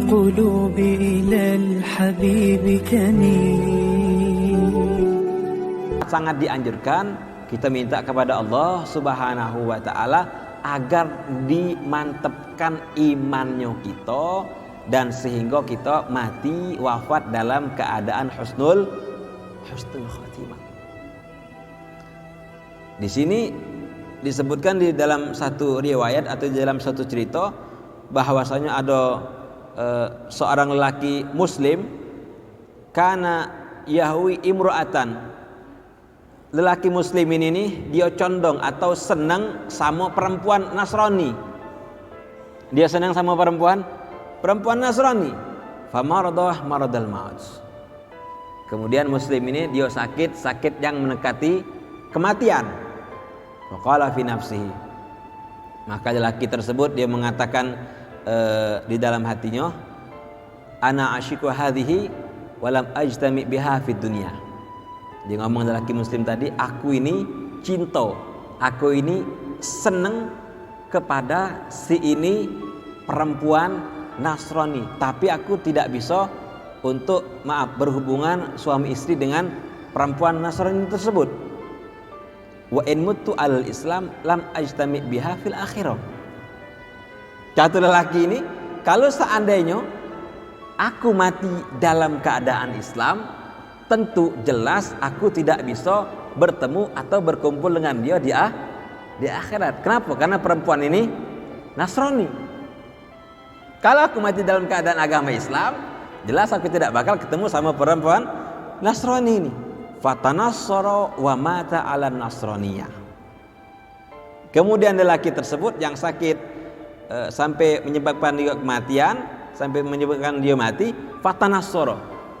القلوب إلى الحبيب تميل. Sangat dianjurkan kita minta kepada Allah Subhanahu wa taala agar dimantapkan imannya kita dan sehingga kita mati wafat dalam keadaan husnul khatimah. Di sini disebutkan di dalam satu riwayat atau di dalam satu cerita bahwasanya ada seorang lelaki muslim kana yahwi imra'atan. Lelaki muslim ini dia condong atau senang sama perempuan Nasrani. Dia senang sama perempuan Nasrani. Famaradah maradal maut. Kemudian muslim ini dia sakit yang mendekati kematian. Faqala fi nafsihi. Maka lelaki tersebut dia mengatakan di dalam hatinya, ana asyiku hadhihi walam ajtami biha fid dunya. Dia ngomong lelaki muslim tadi, aku ini cinta, aku ini seneng kepada si ini perempuan Nasrani, tapi aku tidak bisa untuk berhubungan suami istri dengan perempuan Nasrani tersebut. Wa in muttu alal Islam lam ajtami biha fil akhirah. Kata lelaki ini, kalau seandainya aku mati dalam keadaan Islam, tentu jelas aku tidak bisa bertemu atau berkumpul dengan dia di akhirat. Kenapa? Karena perempuan ini Nasrani. Kalau aku mati dalam keadaan agama Islam, jelas aku tidak bakal ketemu sama perempuan Nasrani ini. Fatanassara wa mata ala nasraniyah. Kemudian lelaki tersebut yang sakit sampai menyebabkan dia kematian, sampai menyebabkan dia mati, fatanassara.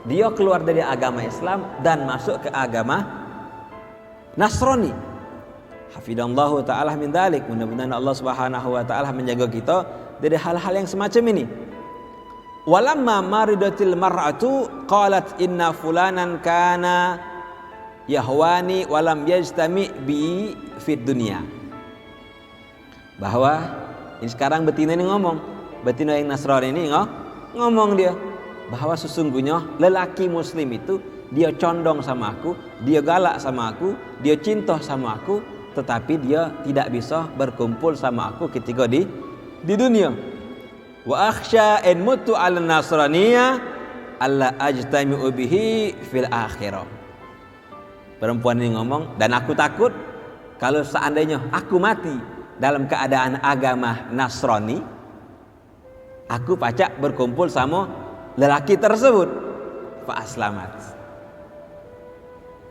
Dia keluar dari agama Islam dan masuk ke agama Nasrani. Hafidallahu ta'ala min dzalik. Mudah-mudahan Allah Subhanahu wa taala menjaga kita dari hal-hal yang semacam ini. Walamma maridatil mar'atu qalat inna fulanan kana yahwani walam yajtami bi fid dunya. Bahwa ini sekarang betina ini ngomong, betina yang Nasrani ini ngomong dia bahwa sesungguhnya lelaki muslim itu dia condong sama aku, dia galak sama aku, dia cinta sama aku, tetapi dia tidak bisa berkumpul sama aku ketika di dunia. Wa akhsha in mutu ala nasraniyah alla ajtami'u bihi fil akhirah. Perempuan ini ngomong, dan aku takut kalau seandainya aku mati dalam keadaan agama Nasrani, aku pacak berkumpul sama lelaki tersebut. Fa aslamat.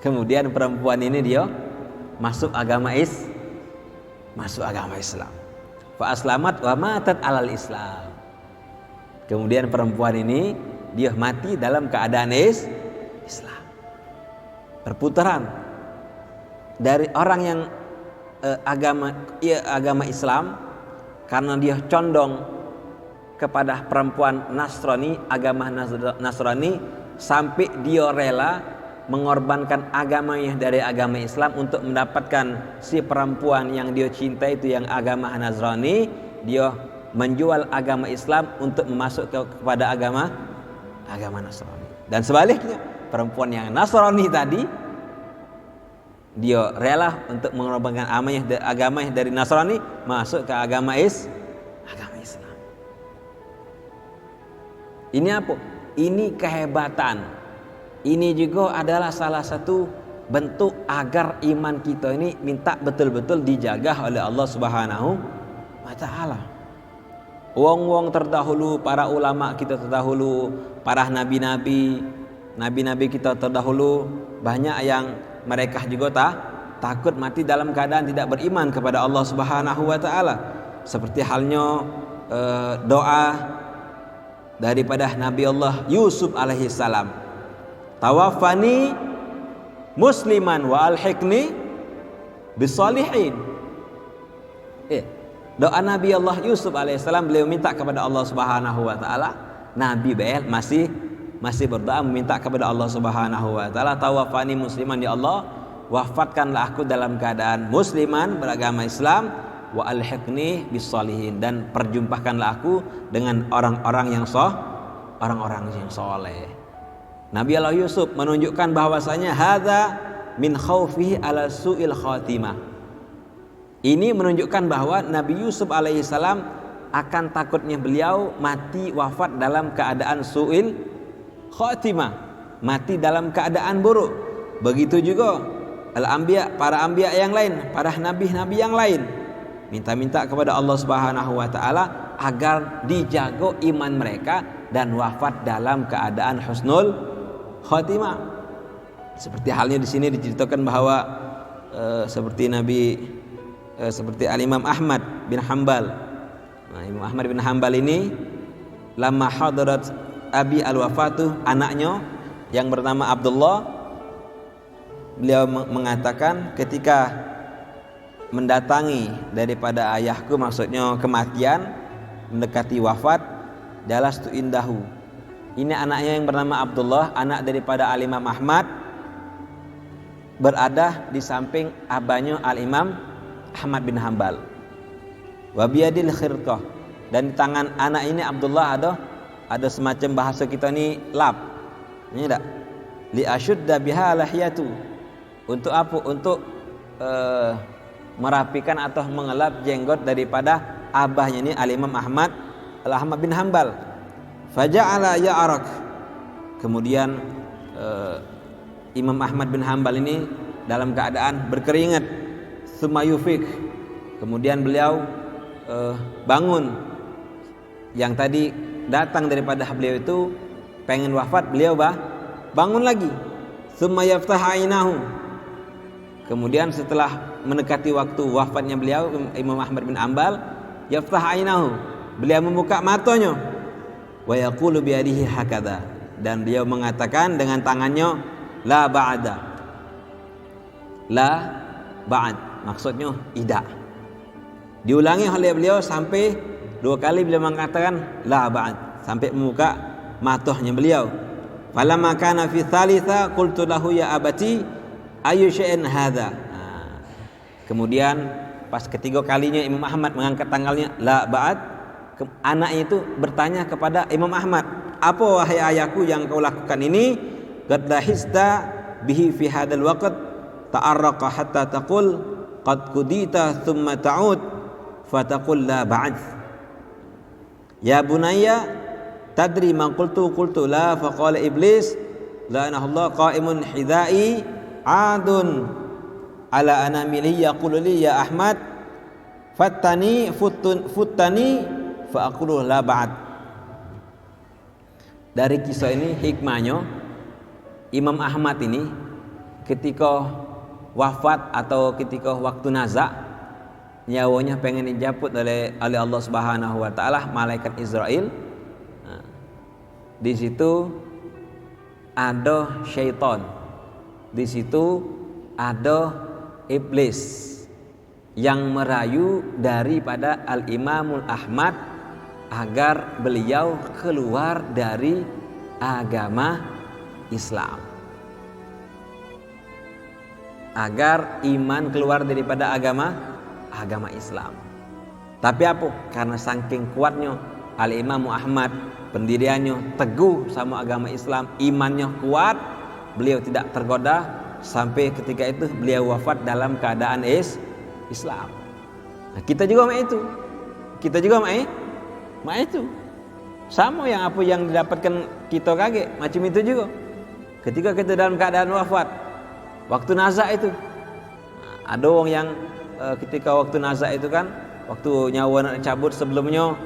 Kemudian perempuan ini dia masuk agama Islam. Fa aslamat wa matat alal Islam. Kemudian perempuan ini dia mati dalam keadaan Islam. Perputaran dari orang yang agama Islam karena dia condong kepada perempuan Nasrani, agama Nasrani, sampai dia rela mengorbankan agamanya dari agama Islam untuk mendapatkan si perempuan yang dia cinta itu yang agama Nasrani. Dia menjual agama Islam untuk masuk kepada agama Nasrani. Dan sebaliknya, perempuan yang Nasrani tadi dia rela untuk mengorbankan agamanya dari Nasrani masuk ke agama Islam. Ini apa? Ini kehebatan. Ini juga adalah salah satu bentuk agar iman kita ini minta betul-betul dijaga oleh Allah Subhanahu wa taala. Wong-wong terdahulu, para ulama kita terdahulu, para nabi-nabi kita terdahulu, banyak yang mereka juga takut mati dalam keadaan tidak beriman kepada Allah Subhanahu wa taala. Seperti halnya doa daripada Nabi Allah Yusuf alaihi salam, tawaffani musliman wa alhiqni bisalihin. Doa Nabi Allah Yusuf alaihi salam, beliau minta kepada Allah Subhanahu wa taala. Nabi BL masih berdoa meminta kepada Allah Subhanahu wa taala, tawaffani musliman, ya Allah wafatkanlah aku dalam keadaan musliman beragama Islam, wa alhiqni bisalihin, dan perjumpakanlah aku dengan orang-orang yang orang-orang yang soleh. Nabi Allah Yusuf menunjukkan bahwasanya hadza min khaufihi ala su'il khatimah. Ini menunjukkan bahwa Nabi Yusuf alaihissalam akan takutnya beliau mati wafat dalam keadaan su'il khatimah, mati dalam keadaan buruk. Begitu juga al-anbiya, para anbiya yang lain, para nabi-nabi yang lain, minta-minta kepada Allah Subhanahu wa taala agar dijaga iman mereka dan wafat dalam keadaan husnul khatimah. Seperti halnya di sini diceritakan bahwa seperti Al-Imam Ahmad bin Hanbal. Nah, Imam Ahmad bin Hanbal ini lama hadarat abi al-wafatu, anaknya yang bernama Abdullah, beliau mengatakan ketika mendatangi daripada ayahku, maksudnya kematian, mendekati wafat, jalastu indahu. Ini anaknya yang bernama Abdullah, anak daripada Al-Imam Ahmad, berada di samping abahnya Al-Imam Ahmad bin Hanbal. Wa biyadil khirqah, dan di tangan anak ini Abdullah ada semacam bahasa kita ni lap. Ini tak? Li asyudda biha lahiyatu. Untuk apa? Untuk merapikan atau mengelap jenggot daripada abahnya ini Al-Imam Ahmad bin Hanbal. Faja'ala ya'arak. Kemudian Imam Ahmad bin Hanbal ini dalam keadaan berkeringat. Tsumma yufik. Kemudian beliau bangun. Yang tadi datang daripada beliau itu pengen wafat, beliau bangun lagi. Tsumma yaftah ainahu. Kemudian setelah mendekati waktu wafatnya beliau, Imam Ahmad bin Hanbal, yaftah ainahu, beliau membuka matanya. Wa yaqulu bi yadihi hakadha, dan beliau mengatakan dengan tangannya la ba'da. La ba'd, maksudnya tidak. Diulangi oleh beliau sampai 2 kali beliau mengatakan la ba'd, sampai membuka matanya beliau. Falamma kana fi thalitha qultu lahu ya abati ayu syai'in hadza. Kemudian pas ketiga kalinya Imam Ahmad mengangkat tangannya la ba'd, anaknya itu bertanya kepada Imam Ahmad, apa wahai ayahku yang kau lakukan ini? Qad lahista bihi fi hadzal waqt ta'arraqa hatta taqul qad qudita thumma ta'ud fataqul la ba'd. Ya bunayya tadri ma qultu la faqala iblis la'anahullah qa'imun hidai adun ala anamilihi yaqulu li ya Ahmad fattani fa aqulu la ba'd. Dari kisah ini hikmahnya, Imam Ahmad ini ketika wafat atau ketika waktu nazak, nyawanya pengen dijaput oleh Allah Subhanahu wa taala, malaikat Israel. Di situ ada syaitan, di situ ada iblis yang merayu daripada Al-Imamul Ahmad agar beliau keluar dari agama Islam, agar iman keluar daripada agama Islam. Tapi apa? Karena saking kuatnya Al-Imam Ahmad, pendiriannya teguh sama agama Islam, imannya kuat, beliau tidak tergoda sampai ketika itu beliau wafat dalam keadaan Islam. Nah, kita juga itu. itu sama yang apa yang didapatkan kita kaget, macam itu juga ketika kita dalam keadaan wafat, waktu nazak itu. Ada orang yang ketika waktu nazak itu kan, waktu nyawa nak cabut sebelumnya,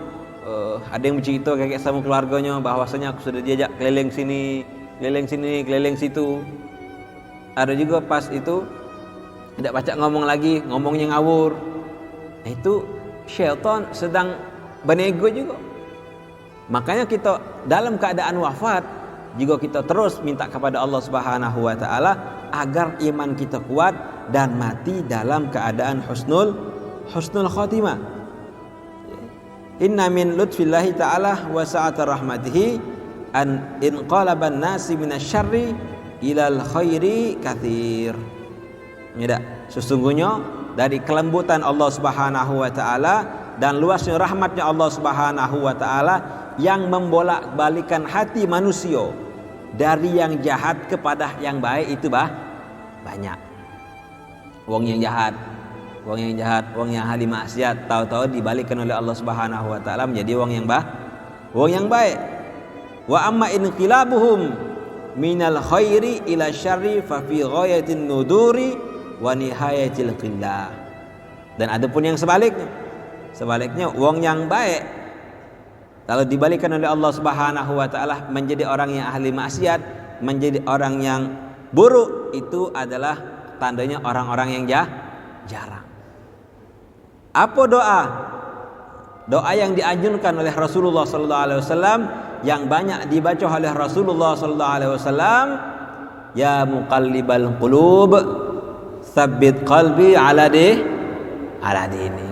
ada yang bercerita kaget sama keluarganya bahwasanya aku sudah diajak keliling sini, keliling situ. Ada juga pas itu tidak baca ngomong lagi, ngomongnya ngawur. Itu syaitan sedang benego juga. Makanya kita dalam keadaan wafat juga kita terus minta kepada Allah Subhanahu wa taala agar iman kita kuat dan mati dalam keadaan husnul khatimah. Inna min lutfillahi ta'ala wa sa'ati rahmatihi an inqalaban nasi minasyarri ilal khairi katsir. Tidak, sesungguhnya dari kelembutan Allah Subhanahu wa taala dan luasnya rahmatnya Allah Subhanahu wa taala, yang membolak-balikan hati manusia dari yang jahat kepada yang baik itu banyak. Wong yang jahat, wong yang ahli maksiat, tahu-tahu dibalikkan oleh Allah Subhanahu wa taala menjadi wong yang baik. Wa amma inqilabuhum minal khairi ila syarri fa fi ghayatin nuduri wa nihayatil qillah. Dan ada pun yang sebaliknya wong yang baik kalau dibalikkan oleh Allah Subhanahu wa taala menjadi orang yang ahli maksiat, menjadi orang yang buruk, itu adalah tandanya orang-orang yang jarang. Apa doa? Doa yang dianjurkan oleh Rasulullah sallallahu alaihi wasallam yang banyak dibaca oleh Rasulullah sallallahu alaihi wasallam, ya muqallibal qulub tsabbit qalbi ala dini.